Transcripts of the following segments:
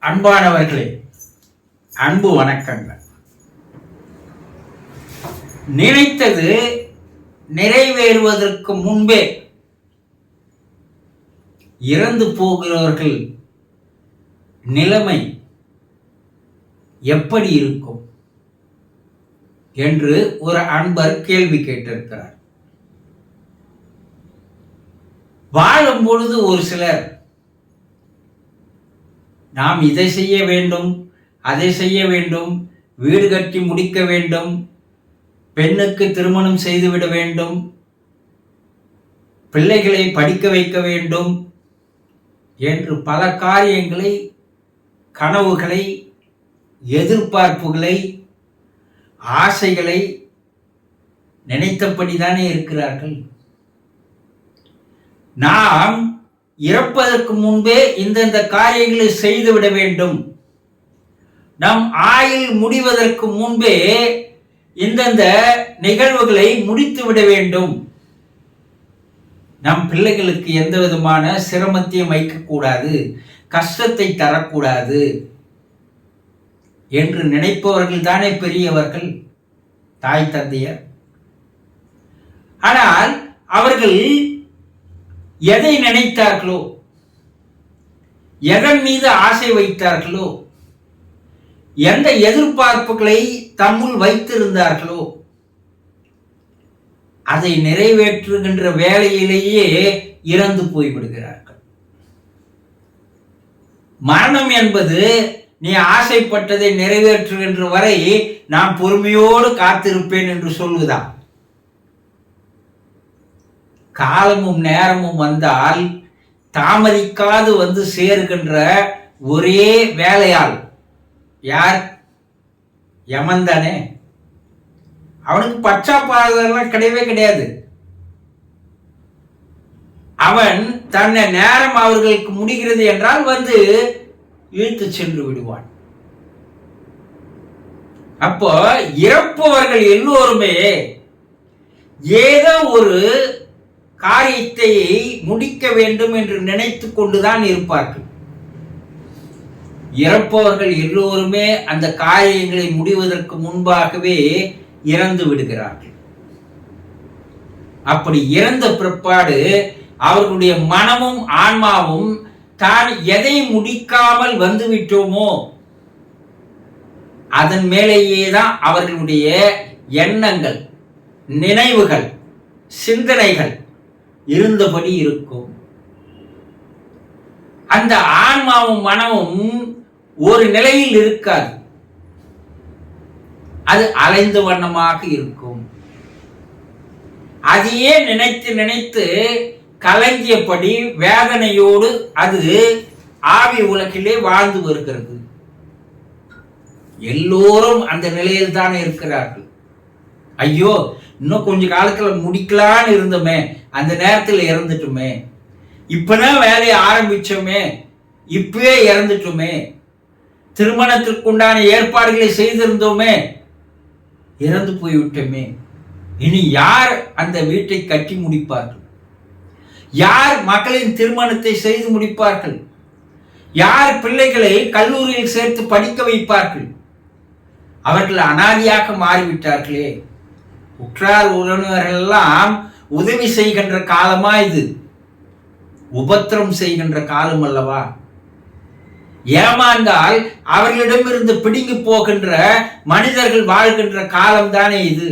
அன்பானவர்களே, அன்பு வணக்கங்கள். நினைத்தது நிறைவேறுவதற்கு முன்பே இறந்து போகிறவர்கள் நிலைமை எப்படி இருக்கும் என்று ஒரு அன்பர் கேள்வி கேட்டிருக்கிறார். வாழும் பொழுது ஒரு சிலர் நாம் இதை செய்ய வேண்டும், அதை செய்ய வேண்டும், வீடு கட்டி முடிக்க வேண்டும், பெண்ணுக்கு திருமணம் செய்துவிட வேண்டும், பிள்ளைகளை படிக்க வைக்க வேண்டும் என்று பல காரியங்களை, கனவுகளை, எதிர்பார்ப்புகளை, ஆசைகளை நினைத்தபடிதானே இருக்கிறார்கள். நாம் இறப்பதற்கு முன்பே இந்தந்த காரியங்களை செய்துவிட வேண்டும், நம் ஆயுள் முடிவதற்கு முன்பே இந்தந்த நிகழ்வுகளை முடித்து விட வேண்டும், நம் பிள்ளைகளுக்கு எந்த விதமான சிரமத்தையும் வைக்கக்கூடாது, கஷ்டத்தை தரக்கூடாது என்று நினைப்பவர்கள் தானே பெரியவர்கள், தாய் தந்தையர். ஆனால் அவர்கள் எதை நினைத்தார்களோ, எதன் மீது ஆசை வைத்தார்களோ, எந்த எதிர்பார்ப்புகளை தம்முள் வைத்திருந்தார்களோ அதை நிறைவேற்றுகின்ற வேலையிலேயே இறந்து போய்விடுகிறார்கள். மரணம் என்பது நீ ஆசைப்பட்டதை நிறைவேற்றுகின்ற வரை நான் பொறுமையோடு காத்திருப்பேன் என்று சொல்வதா? காலமும் நேரமும் வந்தால் தாமதிக்காது வந்து சேருகின்ற ஒரே வேலையாள் யார்? யமன் தானே. அவனுக்கு பச்சாப்பாதெல்லாம் கிடையவே கிடையாது. அவன் தன்னை நேரம் அவர்களுக்கு முடிகிறது என்றால் வந்து இழுத்து சென்று விடுவான். அப்போ இறப்பவர்கள் எல்லோருமே ஏதோ ஒரு காரியத்தை முடிக்க வேண்டும் என்று நினைத்து கொண்டுதான் இருப்பார்கள். இறப்பவர்கள் எல்லோருமே அந்த காரியங்களை முடிவதற்கு முன்பாகவே இறந்து விடுகிறார்கள். அப்படி இறந்த பிற்பாடு அவர்களுடைய மனமும் ஆன்மாவும் தான் எதை முடிக்காமல் வந்துவிட்டோமோ அதன் மேலேயே தான் அவர்களுடைய எண்ணங்கள், நினைவுகள், சிந்தனைகள் இருந்தபடி இருக்கும். அந்த ஆன்மாவும் மனமும் ஒரு நிலையில் இருக்காது, அது அலைந்த வண்ணமாக இருக்கும். அதையே நினைத்து நினைத்து கலங்கியபடி வேதனையோடு அது ஆவி உலகிலே வாழ்ந்து வருகிறது. எல்லோரும் அந்த நிலையில் தான் இருக்கிறார்கள். ஐயோ, இன்னும் கொஞ்ச காலத்துல முடிக்கலான்னு இருந்தோமே, அந்த நேரத்தில் இறந்துட்டுமே, இப்பதான் வேலையை ஆரம்பிச்சோமே, இப்பவே இறந்துட்டோமே, திருமணத்திற்குண்டான ஏற்பாடுகளை செய்திருந்தோமே, இறந்து போய்விட்டோமே, இனி யார் அந்த வீட்டை கட்டி முடிப்பார்கள்? யார் மகளின் திருமணத்தை செய்து முடிப்பார்கள்? யார் பிள்ளைகளை கல்லூரியில் சேர்த்து படிக்க வைப்பார்கள்? அவர்கள் அனாதியாக மாறிவிட்டார்களே. உற்றார் உறவினர்கள் எல்லாம் உதவி செய்கின்ற காலமா இது? உபத்திரம் செய்கின்ற காலம் அல்லவா? ஏமாந்தால் அவர்களிடமிருந்து பிடுங்கி போகின்ற மனிதர்கள் வாழ்கின்ற காலம் தானே இது.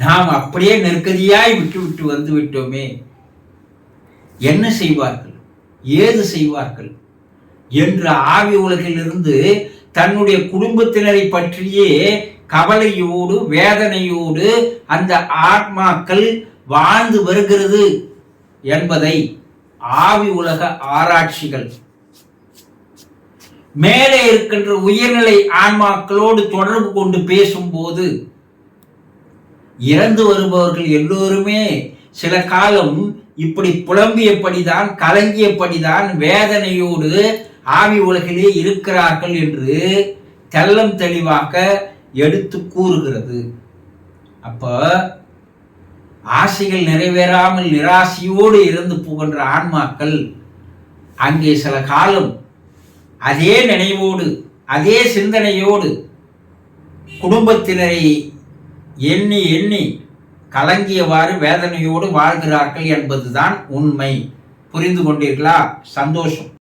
நாம் அப்படியே நெருக்கடியாய் விட்டு விட்டு வந்து விட்டோமே. என்ன செய்வார்கள், ஏது செய்வார்கள் என்று ஆவி உலகிலிருந்து தன்னுடைய குடும்பத்தினரை பற்றியே கவலையோடு வேதனையோடு அந்த ஆத்மாக்கள் வாழ்ந்து வருகிறது என்பதை ஆவி உலக ஆராய்ச்சிகள் மேலே இருக்கின்ற உயர்நிலை ஆன்மாக்களோடு தொடர்பு கொண்டு பேசும்போது இறந்து வருபவர்கள் எல்லோருமே சில காலம் இப்படி புலம்பியபடிதான், கலங்கியபடிதான் வேதனையோடு ஆவி உலகிலே இருக்கிறார்கள் என்று தெல்லம் தெளிவாக எடுத்து கூறுகிறது. அப்ப ஆசைகள் நிறைவேறாமல் நிராசையோடு இருந்து போகின்ற ஆன்மாக்கள் அங்கே சில காலம் அதே நினைவோடு அதே சிந்தனையோடு குடும்பத்தினரை எண்ணி எண்ணி கலங்கியவாறு வேதனையோடு வாழ்கிறார்கள் என்பதுதான் உண்மை. புரிந்து கொண்டீர்களா? சந்தோஷம்.